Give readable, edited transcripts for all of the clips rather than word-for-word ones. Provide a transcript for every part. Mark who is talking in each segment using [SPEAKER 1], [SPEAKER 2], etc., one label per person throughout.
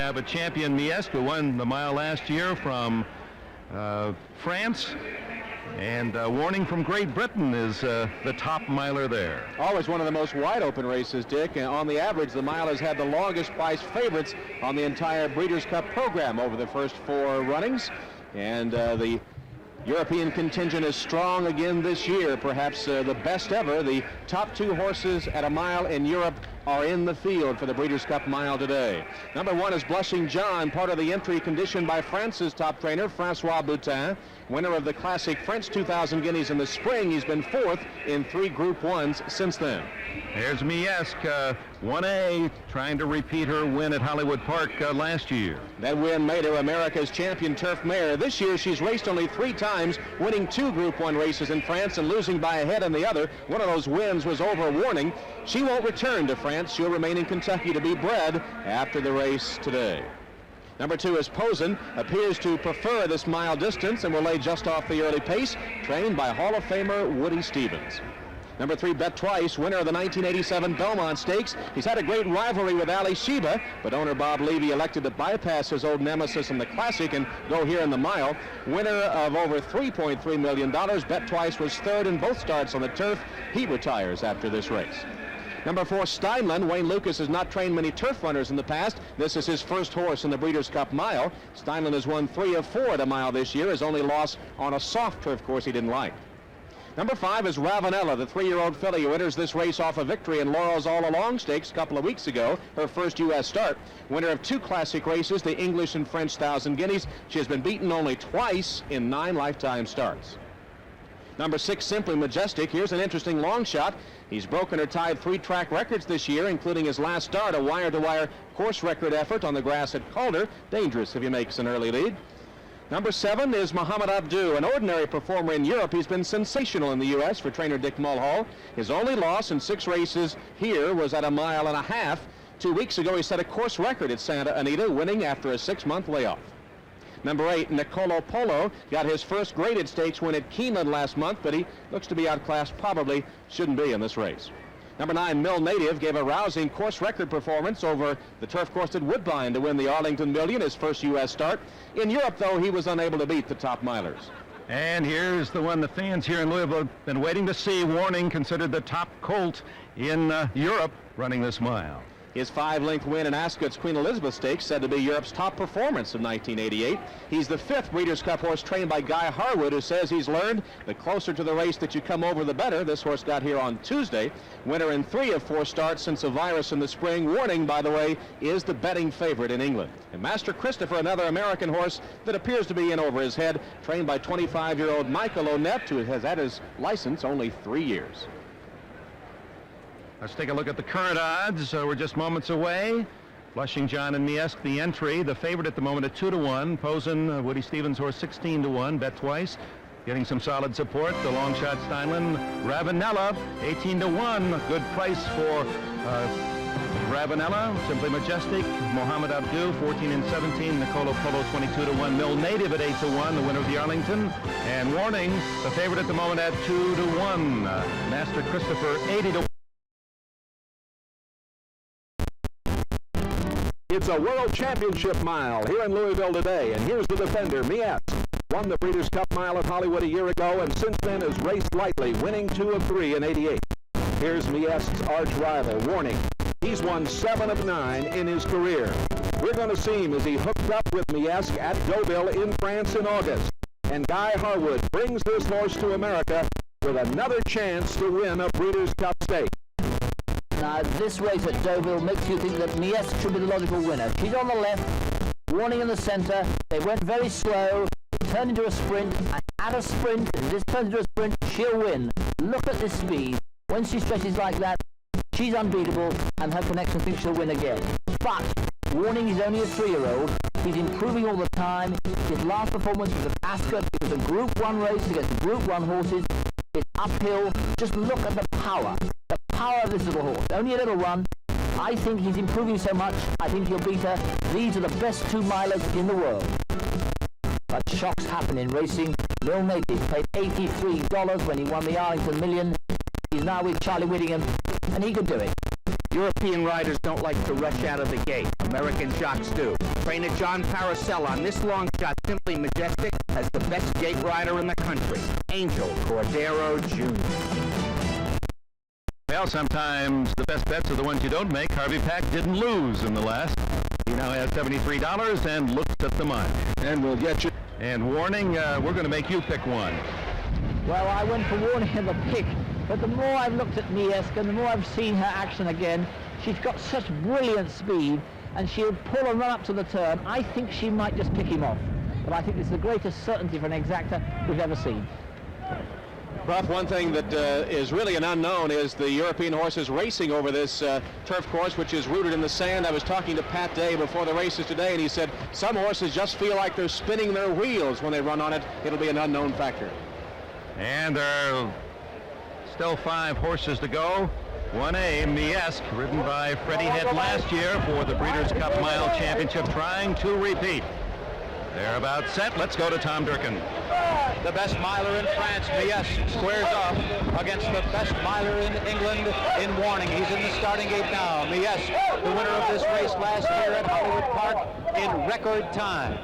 [SPEAKER 1] have a champion, Miesque, who won the mile last year from France. And Warning from Great Britain is the top miler there.
[SPEAKER 2] Always one of the most wide-open races, Dick. And on the average, the mile has had the longest price favorites on the entire Breeders' Cup program over the first 4 runnings. And the European contingent is strong again this year, perhaps the best ever. The top 2 horses at a mile in Europe are in the field for the Breeders' Cup Mile today. Number 1 is Blushing John, part of the entry conditioned by France's top trainer, Francois Boutin. Winner of the classic French 2,000 guineas in the spring. He's been 4th in 3 Group 1s since then.
[SPEAKER 1] There's Miesque, 1A, trying to repeat her win at Hollywood Park last year.
[SPEAKER 2] That win made her America's champion turf mare. This year she's raced only 3 times, winning 2 Group 1 races in France and losing by a head in the other. One of those wins was over Warning. She won't return to France. She'll remain in Kentucky to be bred after the race today. Number 2 is Posen, appears to prefer this mile distance and will lay just off the early pace, trained by Hall of Famer Woody Stevens. Number 3, Bet Twice, winner of the 1987 Belmont Stakes. He's had a great rivalry with Ali Sheba, but owner Bob Levy elected to bypass his old nemesis in the Classic and go here in the mile. Winner of over $3.3 million, Bet Twice was 3rd in both starts on the turf. He retires after this race. Number 4, Steinlen. Wayne Lucas has not trained many turf runners in the past. This is his first horse in the Breeders' Cup Mile. Steinlen has won 3 of 4 at a mile this year. His only loss on a soft turf course he didn't like. Number 5 is Ravenella, the 3-year-old filly who enters this race off a victory in Laurel's All Along Stakes a couple of weeks ago, her first U.S. start. Winner of 2 classic races, the English and French 1,000 guineas. She has been beaten only twice in 9 lifetime starts. Number 6, Simply Majestic. Here's an interesting long shot. He's broken or tied 3 track records this year, including his last start, a wire-to-wire course record effort on the grass at Calder. Dangerous if he makes an early lead. Number 7 is Muhammad Abdu, an ordinary performer in Europe. He's been sensational in the U.S. for trainer Dick Mulhall. His only loss in 6 races here was at a mile and a half. 2 weeks ago, he set a course record at Santa Anita, winning after a 6-month layoff. Number 8, Nicolo Polo, got his first graded stakes win at Keeneland last month, but he looks to be outclassed, probably shouldn't be in this race. Number 9, Mill Native, gave a rousing course record performance over the turf course at Woodbine to win the Arlington Million, his first U.S. start. In Europe, though, he was unable to beat the top milers.
[SPEAKER 1] And here's the one the fans here in Louisville have been waiting to see. Warning, considered the top colt in Europe, running this mile.
[SPEAKER 2] His 5-length win in Ascot's Queen Elizabeth Stakes, said to be Europe's top performance of 1988. He's the 5th Breeders' Cup horse trained by Guy Harwood, who says he's learned the closer to the race that you come over, the better. This horse got here on Tuesday. Winner in 3 of 4 starts since a virus in the spring. Warning, by the way, is the betting favorite in England. And Master Christopher, another American horse that appears to be in over his head, trained by 25-year-old Michael O'Nett, who has had his license only 3 years.
[SPEAKER 1] Let's take a look at the current odds. We're just moments away. Blushing John and Miesque, the entry. The favorite at the moment at 2-1. Posen, Woody Stevens' horse, 16-1. Bet Twice, getting some solid support. The long shot Steinlen. Ravenella, 18-1. Good price for Ravenella. Simply Majestic. Mohammed Abdu, 14-17. Nicolo Polo, 22-1. Mill Native at 8-1. The winner of the Arlington. And Warning, the favorite at the moment at 2-1. Master Christopher, 80-1.
[SPEAKER 3] It's a World Championship Mile here in Louisville today, and here's the defender, Miesque. Won the Breeders' Cup Mile at Hollywood a year ago, and since then has raced lightly, winning 2 of 3 in '88. Here's Miesque's arch rival, Warning. He's won 7 of 9 in his career. We're going to see him as he hooked up with Miesque at Deauville in France in August. And Guy Harwood brings this horse to America with another chance to win a Breeders' Cup stake.
[SPEAKER 4] Now, this race at Deauville makes you think that Miesque should be the logical winner. She's on the left, Warning in the center. They went very slow, turned into a sprint, and at a sprint, if this turns into a sprint, she'll win. Look at this speed. When she stretches like that, she's unbeatable, and her connection thinks she'll win again. But Warning is only a 3-year-old. He's improving all the time. His last performance was at Ascot. It was a Group 1 race against Group 1 horses. It's uphill. Just look at the power. The power of this little horse. Only a little one. I think he's improving so much, I think he'll beat her. These are the best 2-milers in the world. But shocks happen in racing. Mill Native paid $83 when he won the Arlington Million. He's now with Charlie Whittingham, and he could do it.
[SPEAKER 5] European riders don't like to rush out of the gate. American jocks do. Trainer John Paracel on this long shot, Simply Majestic, has the best gate rider in the country, Angel Cordero Jr.
[SPEAKER 1] Well, sometimes the best bets are the ones you don't make. Harvey Pack didn't lose in the last. He now has $73 and looks at the mile.
[SPEAKER 2] And we'll get you.
[SPEAKER 1] And Warning, we're going to make you pick one.
[SPEAKER 4] Well, I went for Warning in the pick, but the more I've looked at Miesk and the more I've seen her action again, she's got such brilliant speed, and she'll pull and run up to the turn. I think she might just pick him off, but I think it's the greatest certainty for an exacta we've ever seen.
[SPEAKER 2] Buff, one thing that is really an unknown is the European horses racing over this turf course, which is rooted in the sand. I was talking to Pat Day before the races today, and he said some horses just feel like they're spinning their wheels when they run on it. It'll be an unknown factor.
[SPEAKER 1] And there are still 5 horses to go. 1A, Miesk, ridden by Freddie Head last year for the Breeders' Cup Mile Championship, trying to repeat. They're about set. Let's go to Tom Durkin.
[SPEAKER 6] The best miler in France, Miesk, squares off against the best miler in England in Warning. He's in the starting gate now. Miesk, the winner of this race last year at Hollywood Park in record time.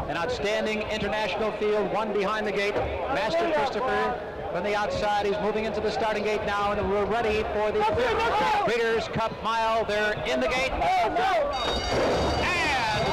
[SPEAKER 6] An outstanding international field, one behind the gate. Master Christopher from the outside. He's moving into the starting gate now, and we're ready for the Breeders' Cup Mile. They're in the gate. And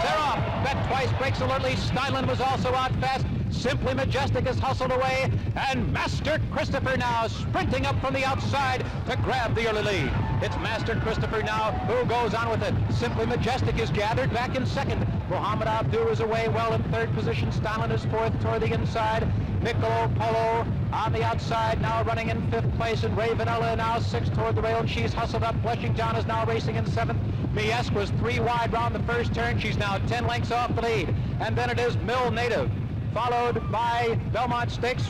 [SPEAKER 6] they're off. Bet Twice breaks alertly. Steinlen was also out fast. Simply Majestic is hustled away, and Master Christopher now sprinting up from the outside to grab the early lead. It's Master Christopher now who goes on with it. Simply Majestic is gathered back in second. Muhammad Abdu is away well in third position. Steinlen is fourth toward the inside. Niccolo Polo on the outside, now running in fifth place, and Ravenella now sixth toward the rail, and she's hustled up. Blushing John is now racing in seventh. Miesk was 3 wide round the first turn. She's now 10 lengths off the lead. And then it is Mill Native, followed by Belmont Stakes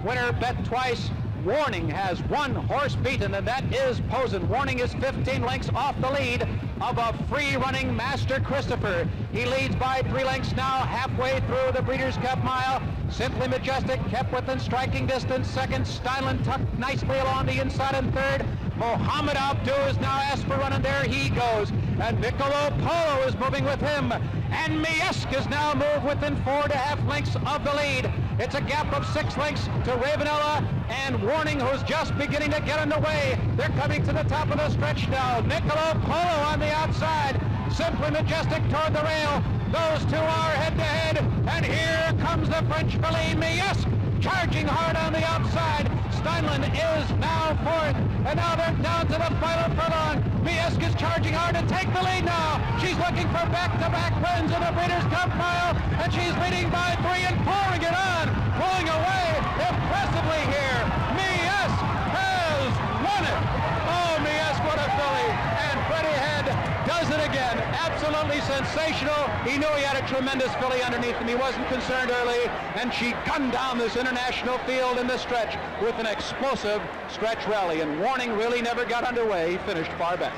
[SPEAKER 6] winner Bet Twice. Warning has 1 horse beaten, and that is Posen. Warning is 15 lengths off the lead of a free-running Master Christopher. He leads by 3 lengths now, halfway through the Breeders' Cup Mile. Simply Majestic kept within striking distance. Second, Steinlen tucked nicely along the inside in third. Mohammed Abdu is now asked for running. There he goes. And Niccolo Polo is moving with him. And Miesk is now moved within 4.5 lengths of the lead. It's a gap of 6 lengths to Ravenella and Warning, who's just beginning to get underway. They're coming to the top of the stretch now. Niccolo Polo on the outside. Simply Majestic toward the rail. Those two are head-to-head. And here comes the French filly, Miesk, charging hard on the outside. Steinlen is now fourth, and now they're down to the final furlong. Miesk is charging hard to take the lead now. She's looking for back-to-back wins in the Breeders' Cup Mile, and she's leading by 3 and pouring it on, pulling away impressively here. Miesk has won it. Oh, Miesk, what a filly. And Freddie Head does it again. Absolutely sensational. He knew he had a tremendous filly underneath him. He wasn't concerned early, and she gunned down this international field in the stretch with an explosive stretch rally, and Warning really never got underway. He finished far back.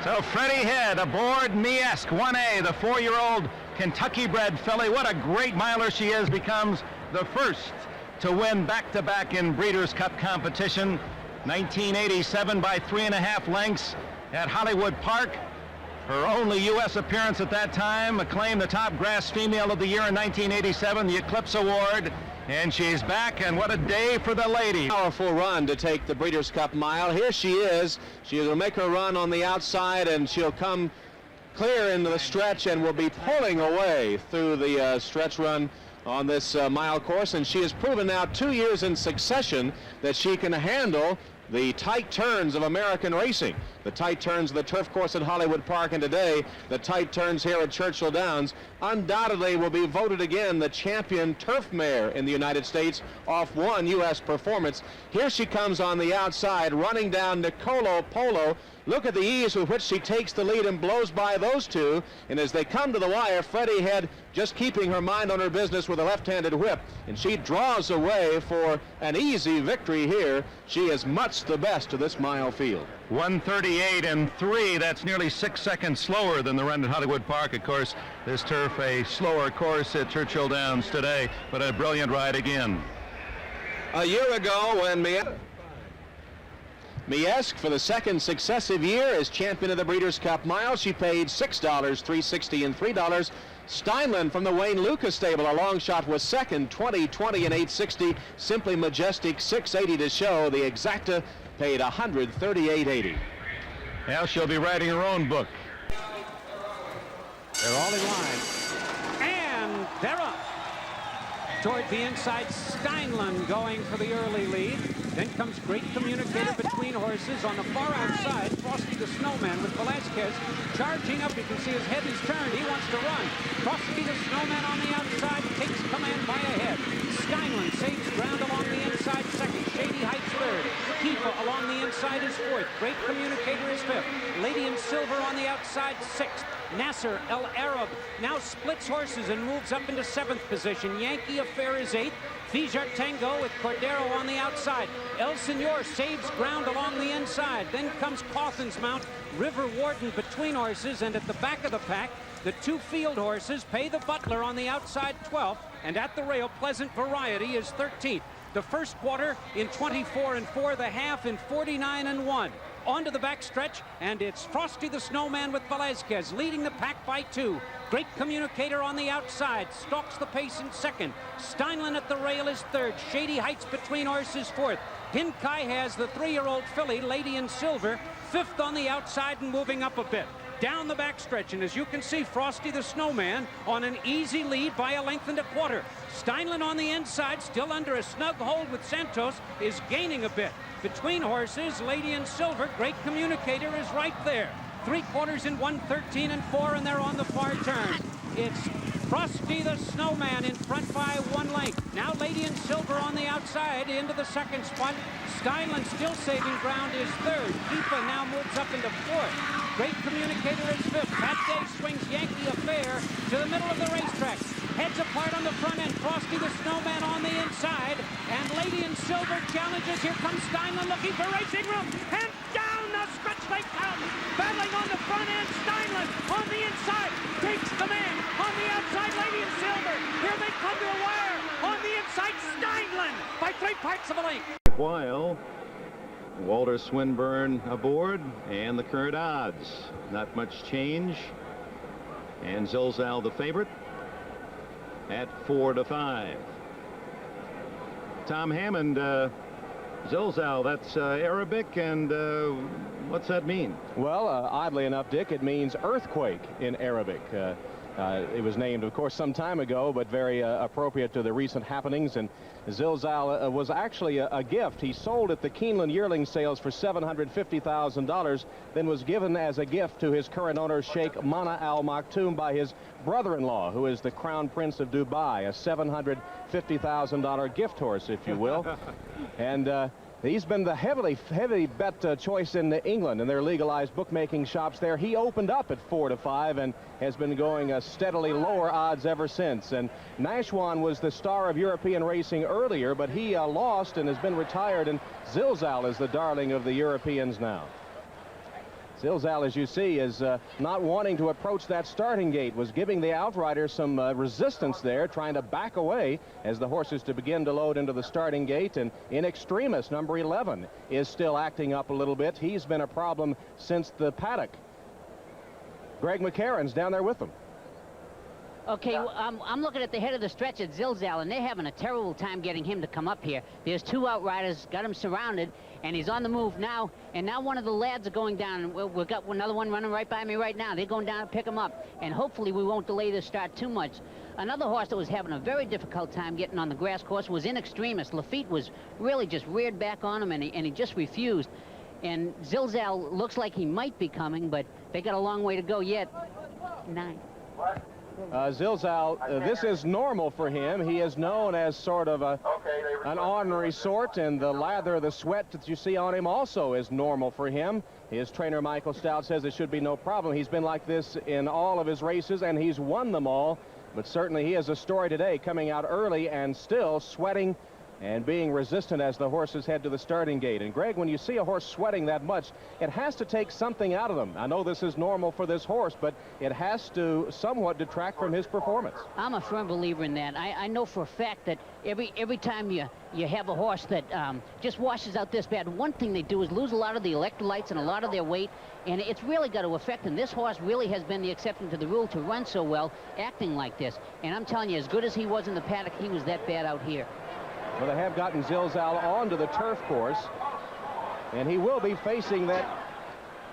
[SPEAKER 1] So Freddie Head aboard Miesk, 1A, the 4-year-old Kentucky-bred filly. What a great miler she is. Becomes the first to win back-to-back in Breeders' Cup competition. 1987 by 3.5 lengths at Hollywood Park. Her only U.S. appearance at that time, acclaimed the top grass female of the year in 1987, the Eclipse Award. And she's back, and what a day for the lady.
[SPEAKER 2] Powerful run to take the Breeders' Cup Mile. Here she is. She will make her run on the outside, and she'll come clear into the stretch and will be pulling away through the stretch run on this mile course. And she has proven now 2 years in succession that she can handle the tight turns of American racing, the tight turns of the turf course at Hollywood Park, and today the tight turns here at Churchill Downs. Undoubtedly will be voted again the champion turf mare in the United States off 1 U.S. performance. Here she comes on the outside, running down Niccolo Polo. Look at the ease with which she takes the lead and blows by those two. And as they come to the wire, Freddie Head just keeping her mind on her business with a left-handed whip. And she draws away for an easy victory here. She is much the best of this mile field.
[SPEAKER 1] 1:38 and 3. That's nearly 6 seconds slower than the run at Hollywood Park. Of course, this turf a slower course at Churchill Downs today, but a brilliant ride again.
[SPEAKER 2] A year ago when Miesk, for the second successive year as champion of the Breeders' Cup Mile, she paid $6, $3.60 and $3. Steinlen from the Wayne Lucas stable, a long shot, was second, $20, $20 and $8.60. Simply Majestic, $6.80 to show. The Exacta paid $138.80.
[SPEAKER 1] Now she'll be writing her own book.
[SPEAKER 7] They're all in line. And they're up. Toward the inside, Steinlen going for the early lead. Then comes Great Communicator between horses. On the far outside, Frosty the Snowman with Velasquez charging up. You can see his head is turned. He wants to run. Frosty the Snowman on the outside takes command by a head. Steinlen saves ground along the inside second. Shady Heights third. Kifa along the inside is fourth. Great Communicator is fifth. Lady in Silver on the outside sixth. Nasser El Arab now splits horses and moves up into seventh position. Yankee Affair is eighth. Fijar Tango with Cordero on the outside. El Senor saves ground along the inside. Then comes Cawthon's Mount, River Warden between horses, and at the back of the pack, the two field horses, Pay the Butler on the outside 12th, and at the rail, Pleasant Variety is 13th. The first quarter in 24 and 4, the half in 49 and 1. Onto the backstretch, and it's Frosty the Snowman with Velasquez leading the pack by 2. Great Communicator on the outside stalks the pace in second. Steinlen at the rail is third. Shady Heights between horses fourth. Pinkai has the 3-year-old filly, Lady in Silver, fifth on the outside and moving up a bit. Down the backstretch, and as you can see, Frosty the Snowman on an easy lead by a length and a quarter. Steinlen on the inside, still under a snug hold with Santos, is gaining a bit. Between horses, Lady in Silver, Great Communicator is right there. 3/4 in 1:13 and 4, and they're on the far turn. It's Frosty the Snowman in front by 1 length. Now Lady in Silver on the outside into the second spot. Steinlen still saving ground is third. Kifa now moves up into fourth. Great Communicator is fifth. That day swings Yankee Affair to the middle of the racetrack. Heads apart on the front end. Frosty the Snowman on the inside. And Lady in Silver challenges. Here comes Steinlen looking for racing room. And down the stretch they come. Battling on the front end. Steinlen on the inside. Takes command. On the outside, Lady in Silver. Here they come to the wire. On the inside, Steinlen by 3/4 of a length.
[SPEAKER 1] While Walter Swinburne aboard, and the current odds, not much change, and Zilzal the favorite at 4-5. Tom Hammond, Zilzal, that's Arabic, and what's that mean?
[SPEAKER 2] Well, oddly enough, Dick, it means earthquake in Arabic. It was named, of course, some time ago, but very appropriate to the recent happenings. And Zilzal was actually a gift. He sold at the Keeneland yearling sales for $750,000, then was given as a gift to his current owner, Sheikh Mana Al Maktoum, by his brother-in-law, who is the Crown Prince of Dubai, a $750,000 gift horse, if you will. And he's been the heavy bet choice in England in their legalized bookmaking shops there. He opened up at 4-5 and has been going steadily lower odds ever since. And Nashwan was the star of European racing earlier, but he lost and has been retired, and Zilzal is the darling of the Europeans now. Zilzal, as you see, is not wanting to approach that starting gate, was giving the outriders some resistance there, trying to back away as the horses to begin to load into the starting gate. And In Extremis, number 11, is still acting up a little bit. He's been a problem since the paddock. Greg McCarron's down there with them.
[SPEAKER 8] Okay, well, I'm looking at the head of the stretch at Zilzal, and they're having a terrible time getting him to come up here. There's 2 outriders, got him surrounded, and he's on the move now. And now one of the lads are going down, and we've got another one running right by me right now. They're going down to pick him up, and hopefully we won't delay this start too much. Another horse that was having a very difficult time getting on the grass course was In Extremis. Lafitte was really just reared back on him, and he just refused. And Zilzal looks like he might be coming, but they got a long way to go yet. 9.
[SPEAKER 2] Zilzal, this is normal for him. He is known as sort of an ornery sort, and the lather, the sweat that you see on him also is normal for him. His trainer, Michael Stout, says it should be no problem. He's been like this in all of his races, and he's won them all. But certainly he has a story today, coming out early and still sweating and being resistant as the horses head to the starting gate. And Greg, when you see a horse sweating that much, it has to take something out of them. I know this is normal for this horse, but it has to somewhat detract from his performance.
[SPEAKER 8] I'm a firm believer in that. I know for a fact that every time you have a horse that just washes out this bad, one thing they do is lose a lot of the electrolytes and a lot of their weight, and it's really got to affect them. This horse really has been the exception to the rule to run so well, acting like this. And I'm telling you, as good as he was in the paddock, he was that bad out here.
[SPEAKER 2] Well, they have gotten Zilzal onto the turf course, and he will be facing that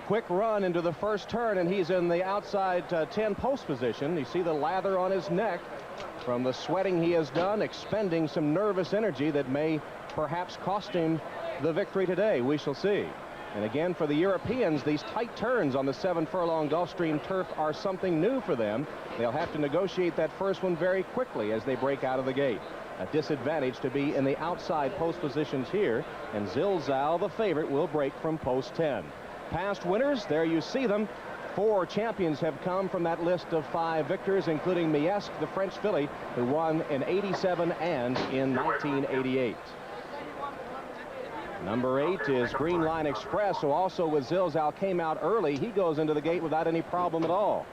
[SPEAKER 2] quick run into the first turn, and he's in the outside 10 post position. You see the lather on his neck from the sweating he has done, expending some nervous energy that may perhaps cost him the victory today. We shall see. And again, for the Europeans, these tight turns on the 7-furlong Gulfstream turf are something new for them. They'll have to negotiate that first one very quickly as they break out of the gate. A disadvantage to be in the outside post positions here, and Zilzal, the favorite, will break from post 10. Past winners, there you see them. 4 champions have come from that list of 5 victors, including Miesque, the French filly, who won in '87 and in 1988. Number 8 is Green Line Express, who also with Zilzal came out early. He goes into the gate without any problem at all.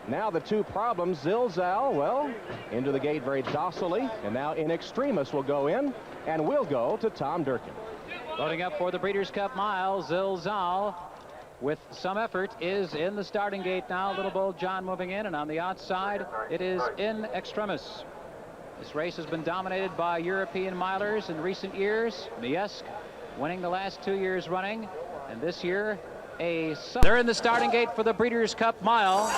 [SPEAKER 2] Now the 2 problems, Zilzal, well, into the gate very docilely, and now In Extremis will go in, and will go to Tom Durkin.
[SPEAKER 6] Loading up for the Breeders' Cup Mile, Zilzal, with some effort, is in the starting gate now. Little Bull John moving in, and on the outside, it is In Extremis. This race has been dominated by European milers in recent years. Miesque winning the last 2 years running, and this year, they're in the starting gate for the Breeders' Cup Mile,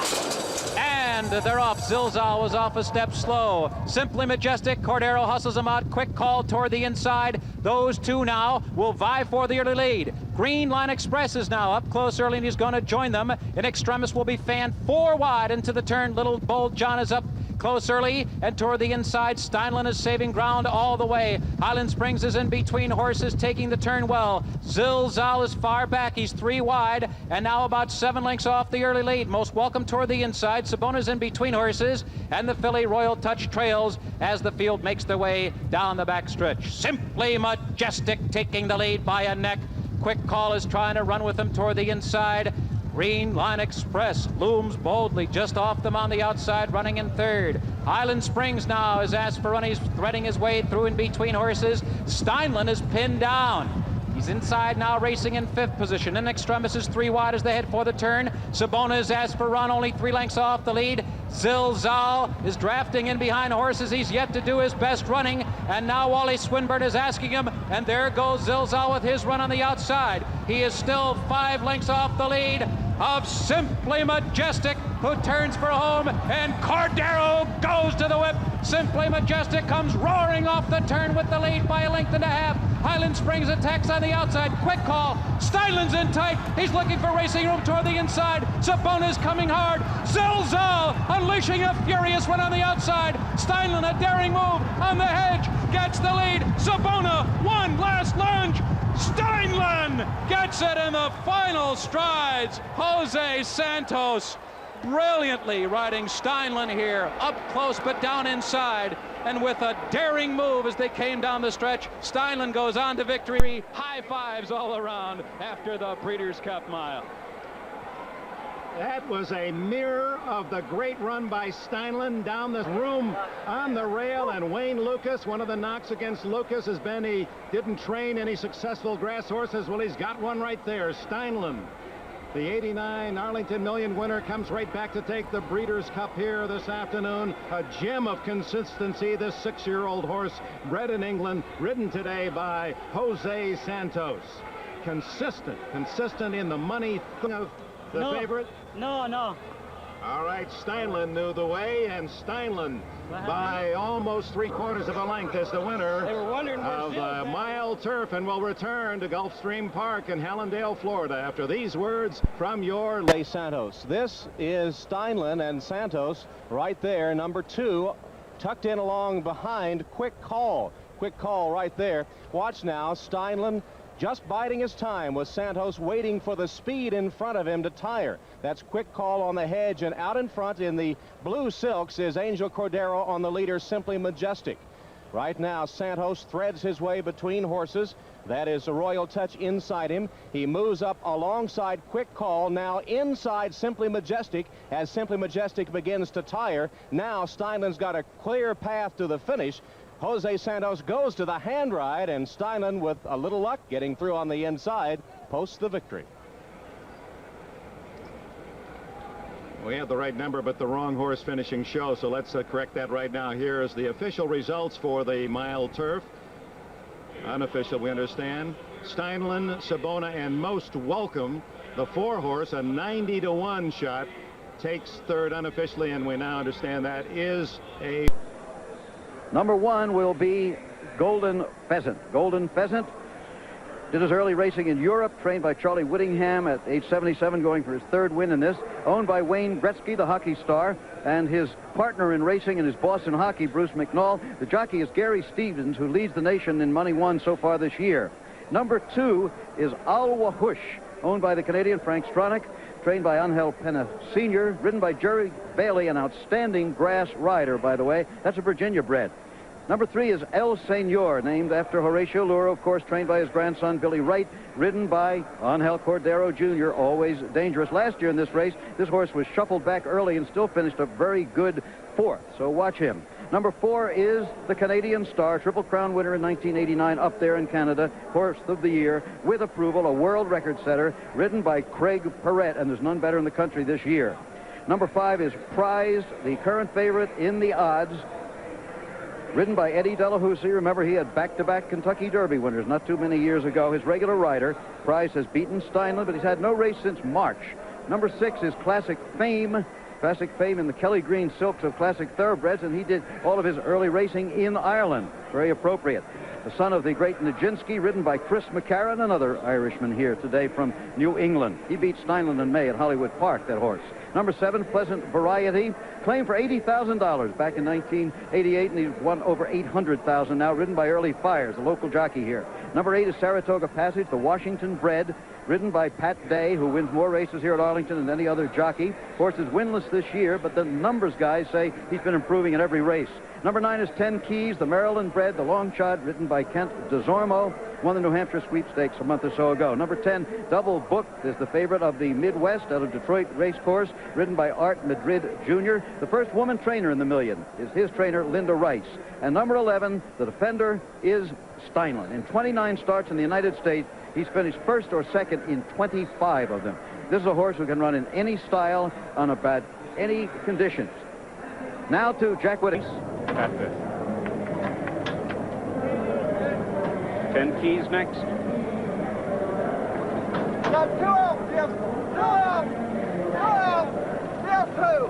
[SPEAKER 6] and they're off. Zilzal was off a step slow. Simply Majestic. Cordero hustles him out. Quick call toward the inside. Those 2 now will vie for the early lead. Green Line Express is now up close early, and he's going to join them. In Extremis will be fanned 4 wide into the turn. Little Bull John is up close early and toward the inside. Steinlen is saving ground all the way. Highland Springs is in between horses, taking the turn well. Zilzal is far back. He's 3 wide and now about 7 lengths off the early lead. Most welcome toward the inside. Sabona's in between horses, and the filly Royal Touch trails as the field makes their way down the backstretch. Simply Majestic taking the lead by a neck. Quick Call is trying to run with him toward the inside. Green Line Express looms boldly just off them on the outside, running in 3rd. Highland Springs now is asked for run. He's threading his way through in between horses. Steinlen is pinned down. He's inside now, racing in 5th position. In Extremis is 3 wide as they head for the turn. Sabona is asked for run, only 3 lengths off the lead. Zilzal is drafting in behind horses. He's yet to do his best running, and now Wally Swinburne is asking him, and there goes Zilzal with his run on the outside. He is still 5 lengths off the lead of Simply Majestic, who turns for home, and Cordero goes to the whip. Simply Majestic comes roaring off the turn with the lead by 1.5 lengths. Highland Springs attacks on the outside. Quick call. Steinlen's in tight. He's looking for racing room toward the inside. Sabona's coming hard. Zilzal unleashing a furious one on the outside. Steinlen, a daring move on the hedge, gets the lead. Sabona, one last lunge. Steinlen gets it in the final strides. Jose Santos brilliantly riding Steinlen here, up close but down inside, and with a daring move as they came down the stretch, Steinlen goes on to victory. High fives all around after the Breeders' Cup Mile.
[SPEAKER 1] That was a mirror of the great run by Steinlen down the room on the rail, and Wayne Lucas, one of the knocks against Lucas has been he didn't train any successful grass horses. Well, he's got one right there. Steinlen, the '89 Arlington Million winner, comes right back to take the Breeders' Cup here this afternoon. A gem of consistency, this 6-year-old horse, bred in England, ridden today by Jose Santos. Consistent in the money of the favorite.
[SPEAKER 9] No.
[SPEAKER 1] All right, Steinlen knew the way, and Steinlen by almost 3/4 of a length is the winner of the mile turf, and will return to Gulfstream Park in Hallandale, Florida, after these words from your
[SPEAKER 2] Santos. This is Steinlen and Santos right there, number 2, tucked in along behind. Quick call right there. Watch now, Steinlen just biding his time with Santos, waiting for the speed in front of him to tire. That's Quick Call on the hedge, and out in front in the blue silks is Angel Cordero on the leader, Simply Majestic. Right now, Santos threads his way between horses. That is a Royal Touch inside him. He moves up alongside Quick Call, now inside Simply Majestic, as Simply Majestic begins to tire. Now Steinlen's got a clear path to the finish. Jose Santos goes to the hand ride, and Steinlen, with a little luck, getting through on the inside, posts the victory.
[SPEAKER 1] We have the right number, but the wrong horse finishing show, so let's correct that right now. Here is the official results for the mile turf. Unofficial, we understand. Steinlen, Sabona, and Most Welcome, the 4-horse, a 90-to-1 shot, takes third unofficially, and we now understand that is a...
[SPEAKER 9] Number 1 will be Golden Pheasant. Golden Pheasant did his early racing in Europe, trained by Charlie Whittingham at age 77, going for his 3rd win in this. Owned by Wayne Gretzky, the hockey star, and his partner in racing and his boss in hockey, Bruce McNall. The jockey is Gary Stevens, who leads the nation in money won so far this year. Number 2 is Alwa Hush, owned by the Canadian Frank Stronach, trained by Angel Pena Sr., ridden by Jerry Bailey, an outstanding grass rider, by the way. That's a Virginia bred. Number 3 is El Senor, named after Horatio Luro, of course, trained by his grandson, Billy Wright, ridden by Angel Cordero Jr., always dangerous. Last year in this race, this horse was shuffled back early and still finished a very good 4th, so watch him. Number 4 is the Canadian Star, Triple Crown winner in 1989 up there in Canada, Horse of the Year, with approval, a world record setter, ridden by Craig Perrette, and there's none better in the country this year. Number 5 is Prize, the current favorite in the odds, ridden by Eddie Delahousie. Remember, he had back-to-back Kentucky Derby winners not too many years ago. His regular rider, Price, has beaten Steinlen, but he's had no race since March. Number 6 is Classic Fame. Classic Fame in the Kelly Green Silks of Classic Thoroughbreds, and he did all of his early racing in Ireland. Very appropriate. The son of the great Nijinsky, ridden by Chris McCarron, another Irishman here today from New England. He beat Steinlen in May at Hollywood Park, that horse. Number 7, Pleasant Variety, claimed for $80,000 back in 1988, and he's won over $800,000 now, ridden by Early Fires, a local jockey here. Number 8 is Saratoga Passage, the Washington bred, ridden by Pat Day, who wins more races here at Arlington than any other jockey. Horse is winless this year, but the numbers guys say he's been improving in every race. Number 9 is 10 Keys, the Maryland bred, the long shot, ridden by Kent DeZormo, won the New Hampshire sweepstakes a month or so ago. Number 10, Double Booked, is the favorite of the Midwest out of Detroit Race Course, ridden by Art Madrid Jr. The first woman trainer in the Million is his trainer, Linda Rice. And number 11, the defender, is Steinlen. In 29 starts in the United States, he's finished 1st or 2nd in 25 of them. This is a horse who can run in any style on about any conditions. Now to Jack Whittingham.
[SPEAKER 7] At 5th. 10 Keys next.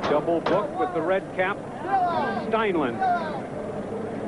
[SPEAKER 7] Double Book with the red cap. Steinlen,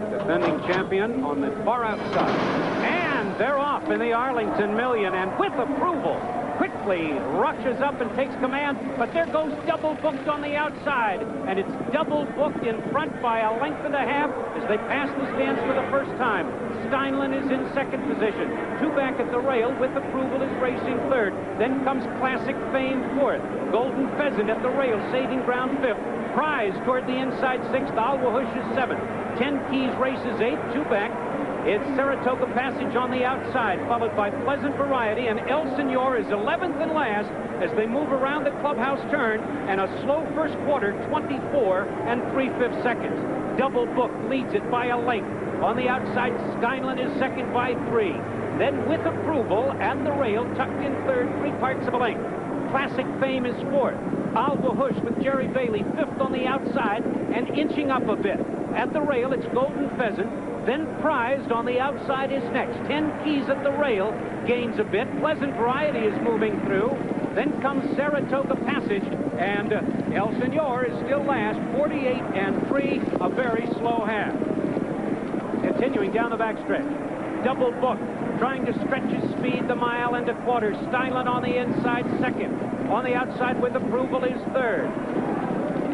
[SPEAKER 7] the defending champion, on the far outside. And they're off in the Arlington Million, and with approval, quickly rushes up and takes command, but there goes Double Booked on the outside, and it's Double Booked in front by a length and a half as they pass the stands for the first time. Steinlen is in 2nd position. 2 back at the rail, with approval, is racing 3rd. Then comes Classic Fame 4th. Golden Pheasant at the rail, saving ground 5th. Prize toward the inside 6th. Alwahush is 7th. 10 Keys races 8th, 2 back. It's Saratoga Passage on the outside, followed by Pleasant Variety, and El Senor is 11th and last as they move around the clubhouse turn, and a slow first quarter, 24 3/5 seconds. Double Book leads it by a length. On the outside, Steinlen is 2nd by 3. Then, with approval, at the rail, tucked in 3rd, 3 parts of a length. Classic Fame is 4th. Alwahush with Jerry Bailey 5th on the outside and inching up a bit. At the rail, it's Golden Pheasant. Then Prized on the outside is next. 10 Keys at the rail gains a bit. Pleasant Variety is moving through. Then comes Saratoga Passage, and El Senor is still last, 48 3, a very slow half. Continuing down the backstretch. Double Book, trying to stretch his speed the mile and a quarter. Steinlen on the inside, 2nd. On the outside with approval is 3rd.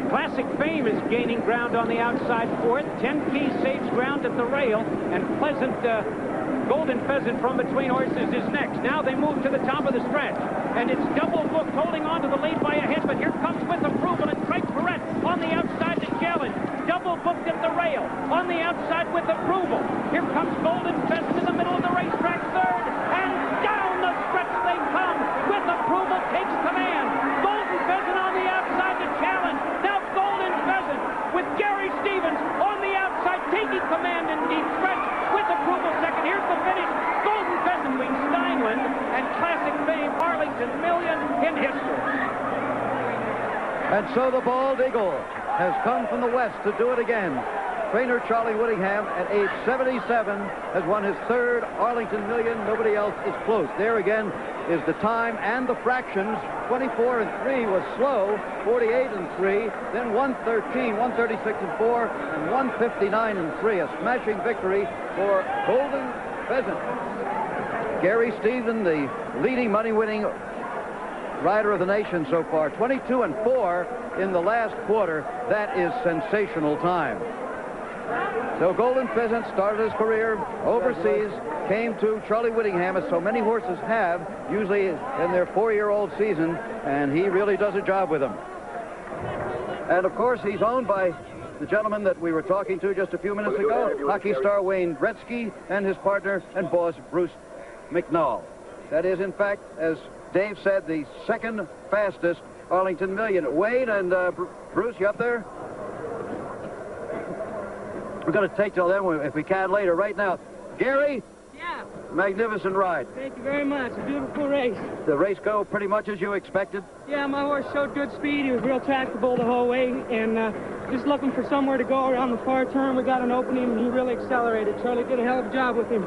[SPEAKER 7] Classic Fame is gaining ground on the outside 4th. 10 Keys saves ground at the rail, and Pleasant Golden Pheasant from between horses is next. Now they move to the top of the stretch, and it's Double Book holding on to the lead by a head, but here comes with approval, and Craig Perrette on the outside to challenge. Double Booked at the rail. on the outside with approval. Here comes Golden Pheasant in the middle of the racetrack, third, and down the stretch they come. With approval takes command. Golden Pheasant on the outside to challenge. Now Golden Pheasant with Gary Stevens on the outside taking command in deep stretch. With approval second. Here's the finish. Golden Pheasant between Steinlen and classic fame Arlington Million in history.
[SPEAKER 9] And so the bald eagle has come from the west to do it again. Trainer Charlie Whittingham at age 77 has won his third Arlington Million. Nobody else is close. There again is the time and the fractions. 24 and 3 was slow, 48 and 3, then 113, 136 and 4, and 159 and 3. A smashing victory for Golden Pheasant. Gary Stevens, the leading money-winning rider of the nation so far, 22 and 4 in the last quarter. That is sensational time. So Golden Pheasant started his career overseas, came to Charlie Whittingham, as so many horses have, usually in their 4-year-old season, and he really does a job with them. And of course, he's owned by the gentleman that we were talking to just a few minutes ago, hockey star Wayne Gretzky, and his partner and boss, Bruce McNall. That is, in fact, as Dave said, the second fastest Arlington Million. Wayne and Bruce, you up there? We're going to take till then if we can later. Right now, Gary?
[SPEAKER 10] Yeah.
[SPEAKER 9] Magnificent ride.
[SPEAKER 10] Thank you very much. A beautiful race.
[SPEAKER 9] The race go pretty much as you expected?
[SPEAKER 10] Yeah, my horse showed good speed. He was real tractable the whole way, and just looking for somewhere to go around the far turn. We got an opening, and he really accelerated. Charlie did a hell of a job with him.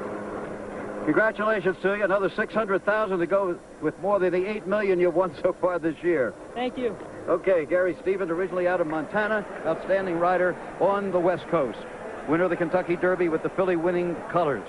[SPEAKER 9] Congratulations to you. Another $600,000 to go with more than the $8 million you've won so far this year.
[SPEAKER 10] Thank you.
[SPEAKER 9] Okay, Gary Stevens, originally out of Montana, outstanding rider on the West Coast. Winner of the Kentucky Derby with the Philly winning colors.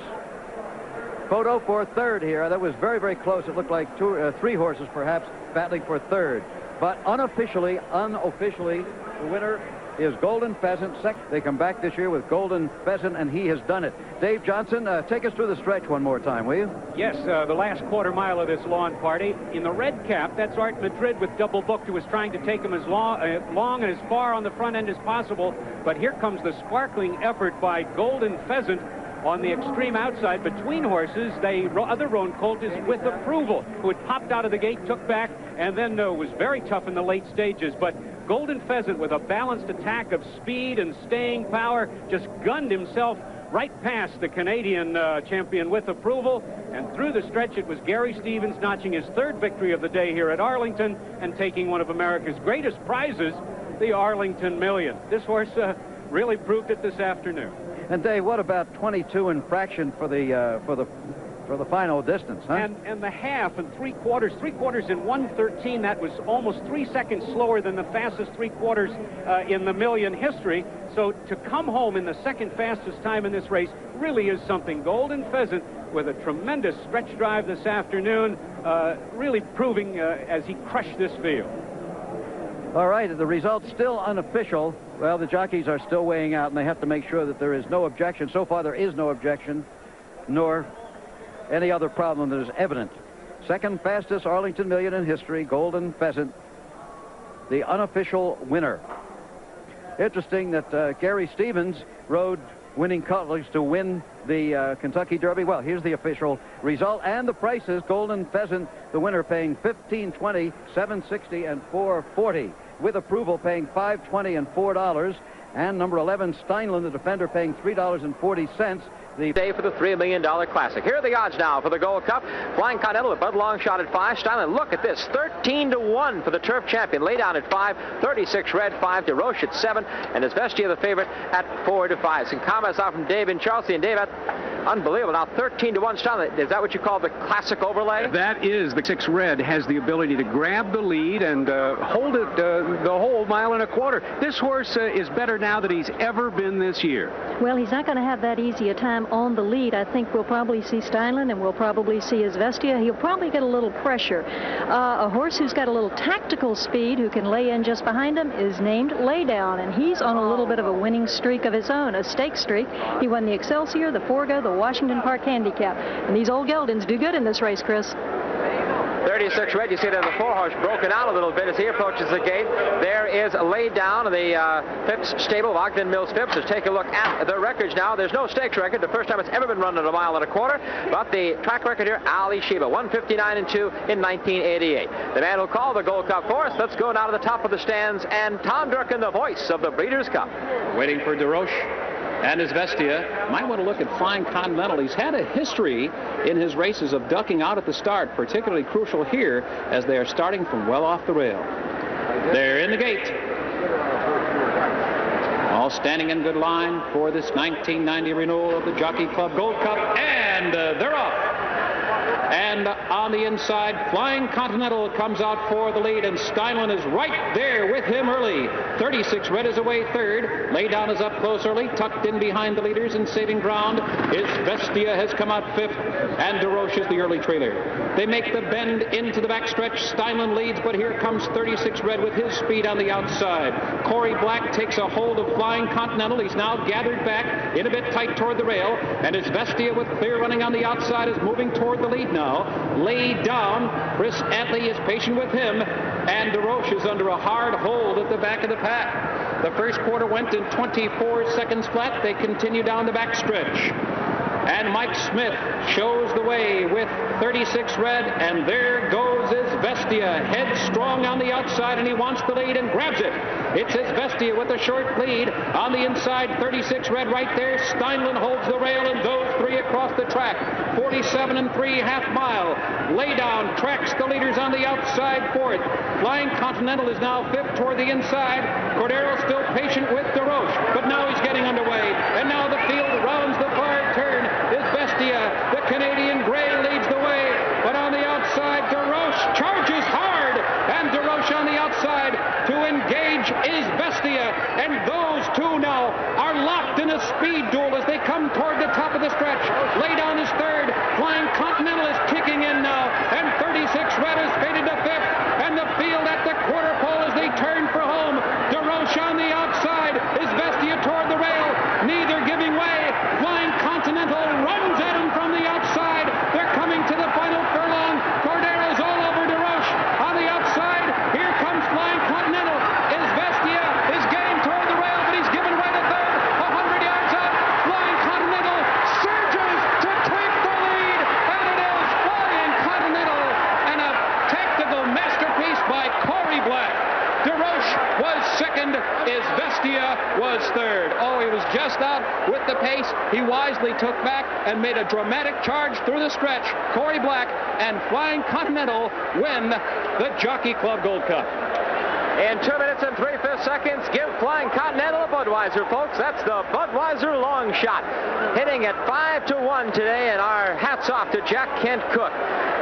[SPEAKER 9] Photo for third here. That was very, very close. It looked like three horses perhaps battling for third. But unofficially, the winner is Golden Pheasant. They come back this year with Golden Pheasant, and he has done it. Dave Johnson, take us through the stretch one more time, will you?
[SPEAKER 7] Yes, the last quarter mile of this lawn party. In the red cap, that's Art Madrid with Double Booked, who was trying to take him as long and as far on the front end as possible. But here comes the sparkling effort by Golden Pheasant on the extreme outside between horses. The other roan colt is with approval, who had popped out of the gate, took back, and then was very tough in the late stages. But Golden Pheasant, with a balanced attack of speed and staying power, just gunned himself right past the Canadian champion with approval. And through the stretch, it was Gary Stevens notching his third victory of the day here at Arlington and taking one of America's greatest prizes, the Arlington Million. This horse really proved it this afternoon.
[SPEAKER 9] And Dave, what about 22 and fraction for the final distance, huh?
[SPEAKER 7] And the half and three quarters in 1:13. That was almost 3 seconds slower than the fastest 3/4 in the Million history. So to come home in the second fastest time in this race really is something. Golden Pheasant with a tremendous stretch drive this afternoon, really proving as he crushed this field.
[SPEAKER 9] All right, the result's still unofficial. Well, the jockeys are still weighing out, and they have to make sure that there is no objection. So far, there is no objection, nor any other problem that is evident. Second fastest Arlington Million in history, Golden Pheasant, the unofficial winner. Interesting that Gary Stevens rode winning colors to win the Kentucky Derby. Well, here's the official result and the prices. Golden Pheasant, the winner, paying $15.20, $7.60, and $4.40. With approval, paying $5.20 and $4. And number 11, Steinlen, the defender, paying $3.40. The
[SPEAKER 11] day for the $3 million Classic. Here are the odds now for the Gold Cup. Flying Continental, a Bud Long shot at 5. Steinlen, look at this, 13-1 for the turf champion. Lay down at 5, 36 red, 5 to Roche at 7, and his Vestia the favorite at 4 to 5. Some comments out from Dave in Chelsea, and Dave, unbelievable. Now 13-1 Steinlen. Is that what you call the classic overlay?
[SPEAKER 12] That is. The 6 red has the ability to grab the lead and hold it the whole 1.25 miles. This horse is better now than he's ever been this year.
[SPEAKER 13] Well, he's not going to have that easy a time on the lead. I think we'll probably see Steinlen, and we'll probably see his Vestia. He'll probably get a little pressure. A horse who's got a little tactical speed, who can lay in just behind him, is named Laydown, and he's on a little bit of a winning streak of his own, a stake streak. He won the Excelsior, the Forgo, the Washington Park Handicap. And these old geldings do good in this race, Chris.
[SPEAKER 11] 36 Red, you see that the forehorse broken out a little bit as he approaches the gate. There is laid down the Phipps stable of Ogden Mills Phipps. Let's take a look at the records now. There's no stakes record. The first time it's ever been run at a mile and a quarter. But the track record here, Ali Sheba, 159-2 in 1988. The man who called the Gold Cup for us. Let's go now to the top of the stands and Tom Durkin, the voice of the Breeders' Cup.
[SPEAKER 14] Waiting for DeRoche and his Vestia. Might want to look at Flying Continental. He's had a history in his races of ducking out at the start, particularly crucial here as they are starting from well off the rail. They're in the gate. All standing in good line for this 1990 renewal of the Jockey Club Gold Cup, and they're off. And on the inside, Flying Continental comes out for the lead, and Steinlen is right there with him early. 36 Red is away third. Lay Down is up close early, tucked in behind the leaders and saving ground. His Vestia has come out fifth, and DeRoche is the early trailer. They make the bend into the backstretch. Steinlen leads, but here comes 36 Red with his speed on the outside. Corey Black takes a hold of Flying Continental. He's now gathered back in a bit tight toward the rail, and his Vestia with clear running on the outside is moving toward the lead now. Laid down, Chris Antley is patient with him, and DeRoche is under a hard hold at the back of the pack. The first quarter went in 24 seconds flat. They continue down the backstretch. And Mike Smith shows the way with 36 Red, and there goes his Vestia, headstrong on the outside, and he wants the lead and grabs it. It's his Vestia with a short lead on the inside. 36 Red right there. Steinlen holds the rail, and those three across the track. 47 3 half mile. Lay Down tracks the leaders on the outside fourth. Flying Continental is now fifth toward the inside. Cordero still patient with DeRoche, but now he's getting underway, and now the field rounds the far turn. Is Vestia, the Canadian Gray, leads the way, but on the outside, DeRoche charges hard, and DeRoche on the outside to engage is Vestia, and those two now are locked in a speed duel as they come toward the top of the stretch. Lay Down is third, Flying Continental is kicking in now, and 36 Red is faded to fifth, and the field at the quarter pole as they turn for home. DeRoche on the outside, is Vestia toward the rail, neither giving way. Flying Continental runs at him from the outside. They're coming to the final furlong. Cordero's all over DeRoche on the outside. Here comes Flying Continental. His Vestia is getting toward the rail, but he's given away the third. 100 yards out. Flying Continental surges to take the lead, and it is Flying Continental, and a tactical masterpiece by Corey Black. DeRoche was second, his Vestia was third. Oh, he was just out with the pace. He wisely took back and made a dramatic charge through the stretch. Corey Black and Flying Continental win the Jockey Club Gold Cup.
[SPEAKER 11] In 2 minutes and 3/5 seconds, give Flying Continental a Budweiser, folks. That's the Budweiser long shot. Hitting at 5-1 today, and our hats off to Jack Kent Cook,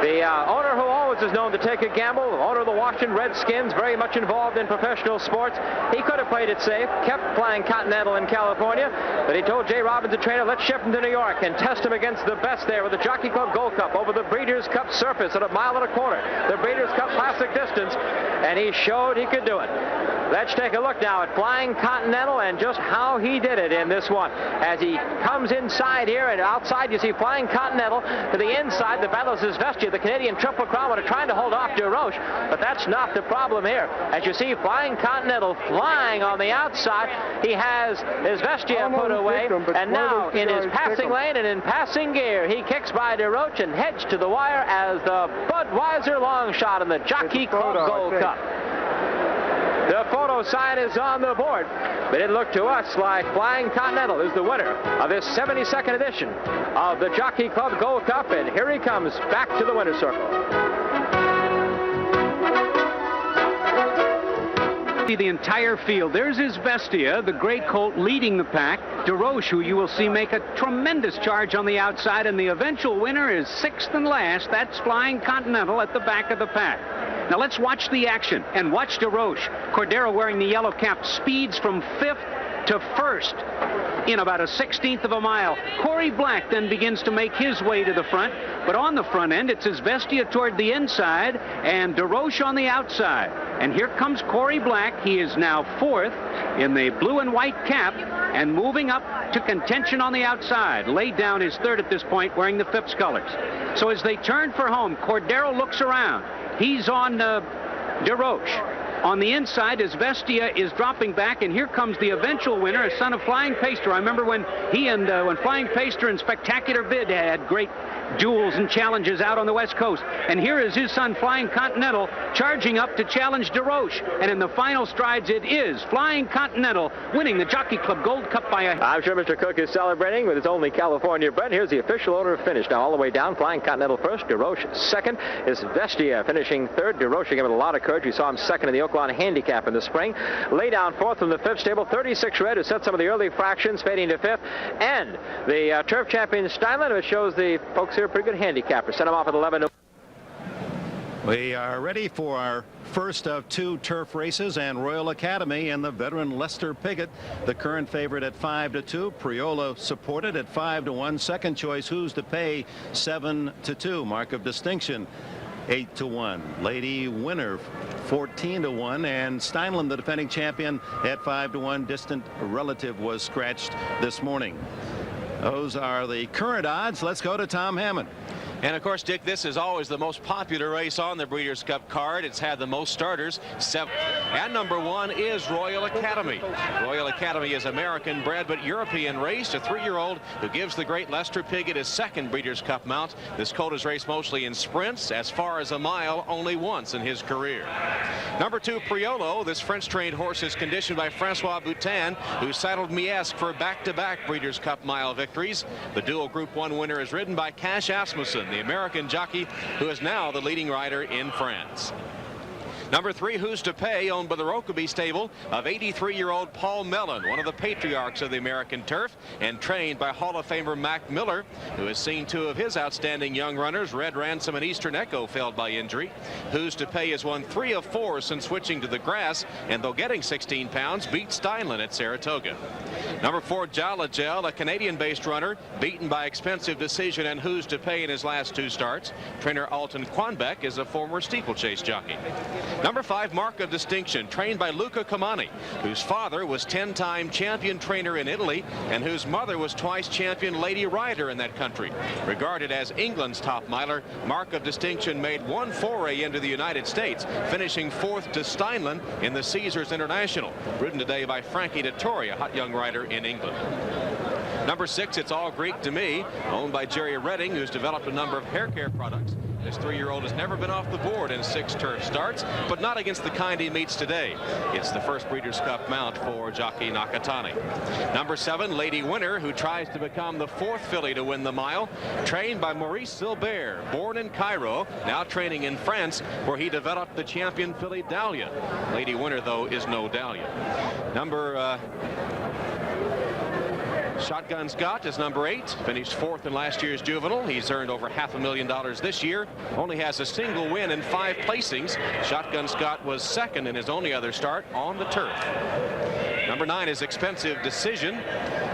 [SPEAKER 11] the owner who always is known to take a gamble, owner of the Washington Redskins, very much involved in professional sports. He could have played it safe, kept Flying Continental in California, but he told Jay Robbins, the trainer, let's ship him to New York and test him against the best there with the Jockey Club Gold Cup over the Breeders' Cup surface at a mile and a quarter, the Breeders' Cup Classic distance, and he showed he could do it. Let's take a look now at Flying Continental and just how he did it in this one. As he comes inside here, and outside you see Flying Continental. To the inside, the battle is his Vestia, the Canadian Triple Crown, are trying to hold off DeRoche, but that's not the problem here. As you see Flying Continental flying on the outside, he has his Vestia put away, and now in his passing lane and in passing gear, he kicks by DeRoche and heads to the wire as the Budweiser long shot in the Jockey Club Gold Cup. The photo sign is on the board, but it looked to us like Flying Continental is the winner of this 72nd edition of the Jockey Club Gold Cup, and here he comes back to the winner's circle.
[SPEAKER 12] The entire field. There's his Vestia, the gray colt leading the pack. DeRoche, who you will see make a tremendous charge on the outside, and the eventual winner is sixth and last. That's Flying Continental at the back of the pack. Now let's watch the action and watch DeRoche. Cordero, wearing the yellow cap, speeds from fifth to first in about a 16th of a mile. Corey Black then begins to make his way to the front, but on the front end it's his Vestia toward the inside and DeRoche on the outside. And here comes Corey Black. He is now 4th in the blue and white cap and moving up to contention on the outside. Laid down is 3rd at this point, wearing the Phipps colors. So as they turn for home, Cordero looks around. He's on DeRoche. On the inside, as Vestia is dropping back, and here comes the eventual winner, a son of Flying Paster. I remember when he and when Flying Paster and Spectacular Bid had great duels and challenges out on the West Coast. And here is his son, Flying Continental, charging up to challenge DeRoche. And in the final strides, it is Flying Continental winning the Jockey Club Gold Cup by a...
[SPEAKER 11] I'm sure Mr. Cook is celebrating with his only California bred. Here's the official order of finish. Now all the way down, Flying Continental first, DeRoche second. Is Vestia finishing 3rd. DeRoche again with a lot of courage. We saw him 2nd in the Oaklawn Handicap in the spring. Lay down 4th from the 5th stable, 36 red, who set some of the early fractions, fading to 5th. And the turf champion Steinlen, who shows the folks here a pretty good handicapper. Sent him off at 11.
[SPEAKER 1] We are ready for our first of 2 turf races, and Royal Academy and the veteran Lester Piggott, the current favorite at 5-2. Priola supported at 5-1. Second choice, Who's to Pay, 7-2. Mark of Distinction, 8-1. Lady Winner, 14-1, and Steinlen, the defending champion, at 5-1. Distant Relative was scratched this morning. Those are the current odds. Let's go to Tom Hammond.
[SPEAKER 2] And of course, Dick, this is always the most popular race on the Breeders' Cup card. It's had the most starters. And number 1 is Royal Academy. Royal Academy is American bred but European raced. A 3-year-old who gives the great Lester Piggott his 2nd Breeders' Cup mount. This colt is raced mostly in sprints, as far as a mile only once in his career. Number 2, Priolo. This French-trained horse is conditioned by Francois Boutin, who saddled Miesque for back-to-back Breeders' Cup mile victories. The dual Group 1 winner is ridden by Cash Asmussen, the American jockey who is now the leading rider in France. Number 3, Who's to Pay, owned by the Rokeby stable of 83-year-old Paul Mellon, one of the patriarchs of the American turf, and trained by Hall of Famer Mac Miller, who has seen 2 of his outstanding young runners, Red Ransom and Eastern Echo, failed by injury. Who's to Pay has won 3 of 4 since switching to the grass, and though getting 16 pounds, beat Steinlen at Saratoga. Number 4, Jala Gel, a Canadian-based runner, beaten by Expensive Decision and Who's to Pay in his last 2 starts. Trainer Alton Quanbeck is a former steeplechase jockey. Number 5, Mark of Distinction, trained by Luca Comani, whose father was 10-time champion trainer in Italy and whose mother was twice champion lady rider in that country. Regarded as England's top miler, Mark of Distinction made 1 foray into the United States, finishing 4th to Steinlen in the Caesars International, ridden today by Frankie Dettori, a hot young rider in England. Number 6, It's All Greek to Me, owned by Jerry Redding, who's developed a number of hair care products. This 3-year-old has never been off the board in 6 turf starts, but not against the kind he meets today. It's the first Breeders' Cup mount for jockey Nakatani. Number 7, Lady Winner, who tries to become the 4th filly to win the mile, trained by Maurice Silbert, born in Cairo, now training in France, where he developed the champion filly Dahlia. Lady Winner, though, is no Dahlia. Number Shotgun Scott is number 8, finished 4th in last year's juvenile. He's earned over $500,000 this year, only has a single win in 5 placings. Shotgun Scott was 2nd in his only other start on the turf. Number 9 is Expensive Decision,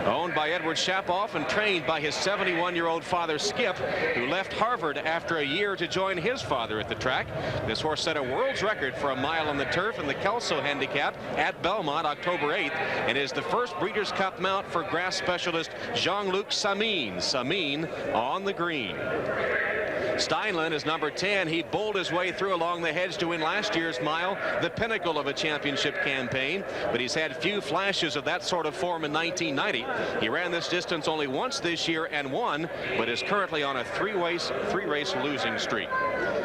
[SPEAKER 2] owned by Edward Shapoff and trained by his 71-year-old father Skip, who left Harvard after a year to join his father at the track. This horse set a world's record for a mile on the turf in the Kelso Handicap at Belmont October 8th, and is the first Breeders' Cup mount for grass specialist Jean-Luc Samin. Samin on the green. Steinlen is number 10. He bowled his way through along the hedge to win last year's mile, the pinnacle of a championship campaign, but he's had few flashes of that sort of form in 1990. He ran this distance only once this year and won, but is currently on a 3-race losing streak.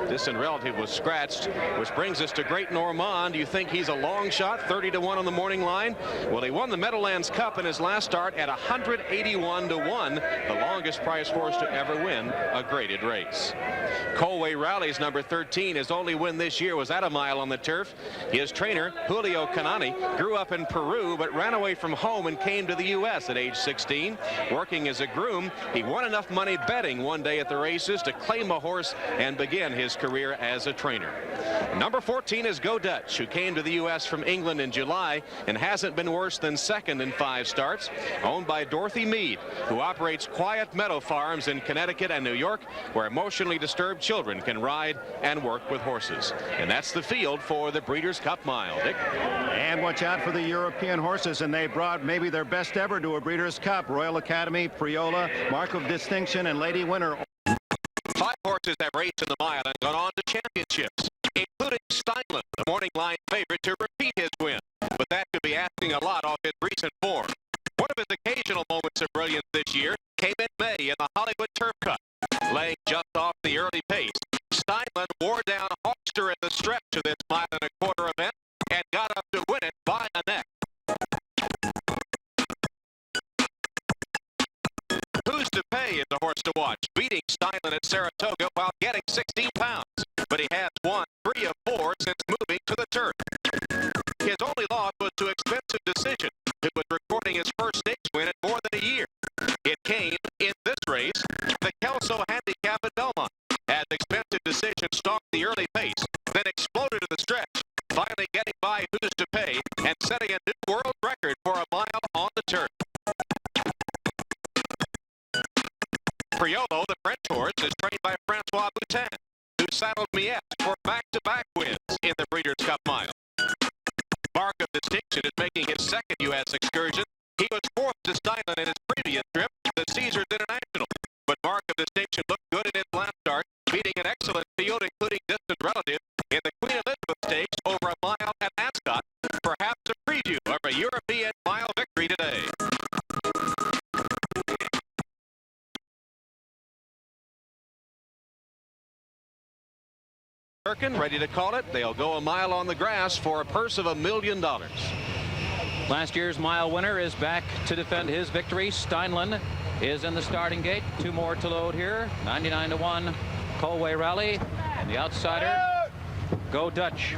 [SPEAKER 2] Distant Relative was scratched, which brings us to Great Normand. Do you think he's a long shot, 30-1 on the morning line? Well, he won the Meadowlands Cup in his last start at 181-1, the longest prize horse to ever win a graded race. Colway Rally's number 13. His only win this year was at a mile on the turf. His trainer, Julio Canani, grew up in Peru but ran away from home and came to the U.S. at age 16. Working as a groom, he won enough money betting one day at the races to claim a horse and begin his career as a trainer. Number 14 is Go Dutch, who came to the U.S. from England in July and hasn't been worse than second in 5 starts. Owned by Dorothy Mead, who operates Quiet Meadow Farms in Connecticut and New York, where emotionally disturbed children can ride and work with horses. And that's the field for the Breeders' Cup Mile. Dick?
[SPEAKER 1] And watch out for the European horses, and they brought maybe their best ever to a Breeders' Cup. Royal Academy, Priola, Mark of Distinction, and Lady Winner.
[SPEAKER 2] 5 horses have raced in the mile and gone on to championships, including Steinlen, the morning line favorite to repeat his win. But that could be asking a lot off his recent form. One of his occasional moments of brilliance this year came in May in the Hollywood Turf Cup. Laying just off the early pace, Steinlen wore down Hawkster at the stretch of this mile-and-a-quarter event and got up to win it by a neck. Who's to Pay is the horse to watch, beating Steinlen at Saratoga while getting 16 pounds. But he has won 3 of 4 since moving to the turf. His only loss was to Expensive Decision, who was recording his first stakes win in more than a year. It came in this race, the Kelso Handicap at Belmont, as Expensive Decision stalked the early pace, then exploded to the stretch, finally getting by Who's to Pay and setting a new world record for a mile on the turf. Priolo, the French horse, is trained by Francois Boutin, who saddled Miette for back-to-back wins in the Breeders' Cup Mile. Mark of Distinction is making his second U.S. excursion. He was 4th to Steinlen in his previous trip, the Caesars International. But Mark of Distinction looked good in his last start, beating an excellent field, including distant relatives, in the Queen Elizabeth Stakes over a mile at Ascot. Perhaps a preview of a European mile victory today. Ready to call it. They'll go a mile on the grass for a purse of $1 million.
[SPEAKER 6] Last year's mile winner is back to defend his victory. Steinlen is in the starting gate. 2 more to load here. 99-1 Colway Rally. And the outsider, Go Dutch.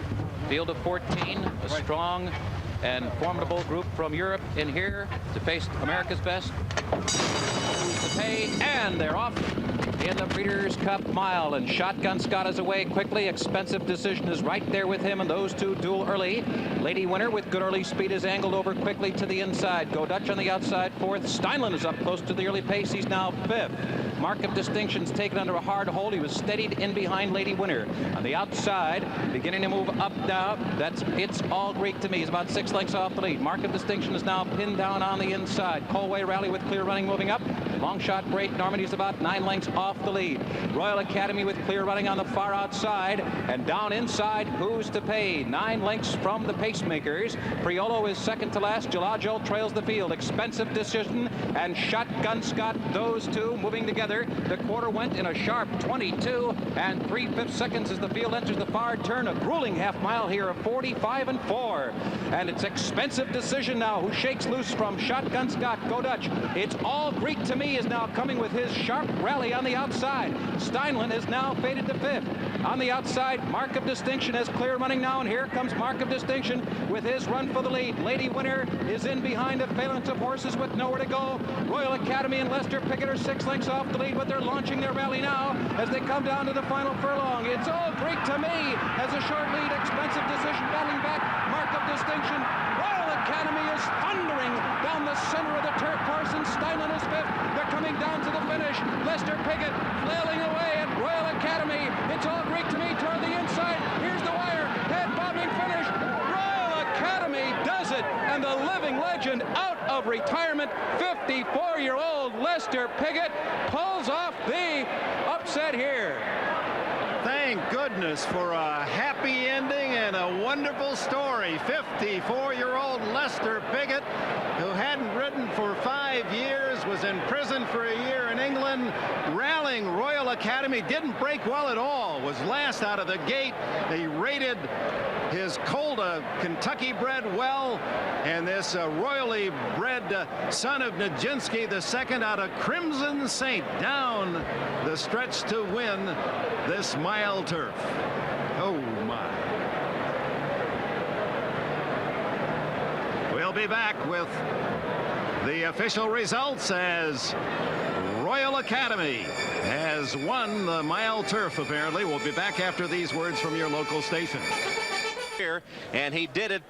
[SPEAKER 6] Field of 14. A strong and formidable group from Europe in here to face America's best. To Pay, and they're off in the Breeders' Cup Mile, and Shotgun Scott is away quickly. Expensive Decision is right there with him, and those two duel early. Lady Winner with good early speed is angled over quickly to the inside. Go Dutch on the outside 4th. Steinlen is up close to the early pace. He's now 5th. Mark of Distinction's taken under a hard hold. He was steadied in behind Lady Winner. On the outside, beginning to move up now. It's all Greek to me. He's about 6 lengths off the lead. Mark of Distinction is now pinned down on the inside. Colway Rally with clear running moving up. Long shot Great Normandy's about 9 lengths off the lead. Royal Academy with clear running on the far outside, and down inside Who's to Pay, 9 lengths from the pacemakers. Priolo is second to last. Gelagio trails the field. Expensive Decision and Shotgun Scott, those two moving together. The quarter went in a sharp 22 and 3/5 seconds as the field enters the far turn. A grueling half mile here of 45 4, and it's Expensive Decision now who shakes loose from Shotgun Scott. Go Dutch. It's all Greek to me is now coming with his sharp rally on the outside. Steinlen is now faded to 5th. On the outside, Mark of Distinction has clear running now, and here comes Mark of Distinction with his run for the lead. Lady Winner is in behind a phalanx of horses with nowhere to go. Royal Academy and Lester Pickett are 6 lengths off the lead, but they're launching their rally now as they come down to the final furlong. It's all Greek to me as a short lead. Expensive Decision battling back. Mark of Distinction. Royal Academy is thundering down the center of the turf course, and Steinlen is 5th. They're coming down to the finish. Lester Pickett flailing away at Royal Academy. It's all Greek to me toward the inside. Here's the wire. Head bobbing finish. Royal Academy does it, and the living legend out of retirement, 54-year-old Lester Pickett pulls off the upset here.
[SPEAKER 1] Thank goodness for a happy ending and a wonderful story. 54-year-old Lester Pickett, who hadn't ridden for 5 years, was in prison for a year in England, rallying Royal Academy, didn't break well at all, was last out of the gate. He rated his colt, a Kentucky-bred well, and this royally bred son of Nijinsky, the second out of Crimson Saint, down the stretch to win this mile turf. Oh my. We'll be back with The official results as Royal Academy has won the mile turf, apparently. We'll be back after these words from your local station.
[SPEAKER 2] Here, and he did it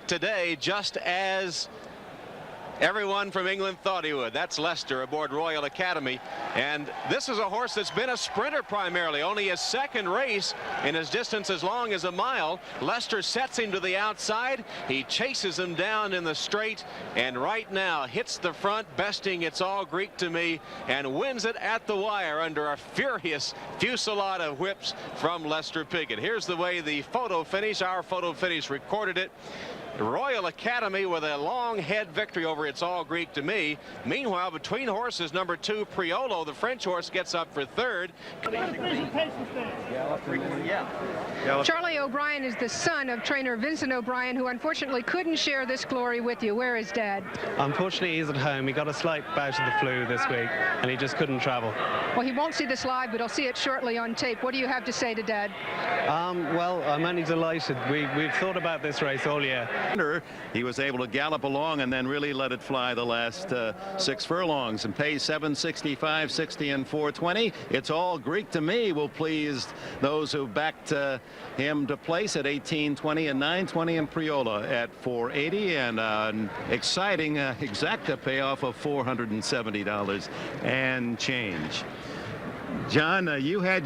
[SPEAKER 2] today just as everyone from England thought he would. That's Lester aboard Royal Academy, and this is a horse that's been a sprinter primarily, only his second race in his distance as long as a mile. Lester sets him to the outside, he chases him down in the straight, and right now hits the front, besting It's All Greek to Me, and wins it at the wire under a furious fusillade of whips from Lester Piggott. Here's the way the photo finish, our photo finish recorded it. Royal Academy with a long head victory over It's All Greek to Me. Meanwhile, between horses, number 2 Priolo, the French horse, gets up for third.
[SPEAKER 15] Charlie O'Brien is the son of trainer Vincent O'Brien, who unfortunately couldn't share this glory with you. Where is Dad?
[SPEAKER 16] Unfortunately, he's at home. He got a slight bout of the flu this week, and he just couldn't travel.
[SPEAKER 15] Well, he won't see this live, but he'll see it shortly on tape. What do you have to say to Dad?
[SPEAKER 16] Well, I'm only delighted. We've thought about this race all year.
[SPEAKER 1] He was able to gallop along and then really let it fly the last 6 furlongs and pay 765, 60, and 420. It's All Greek to Me will please those who backed him to place at 1820 and 920, and Priola at 480, and an exciting exacta payoff of $470 and change. John, you had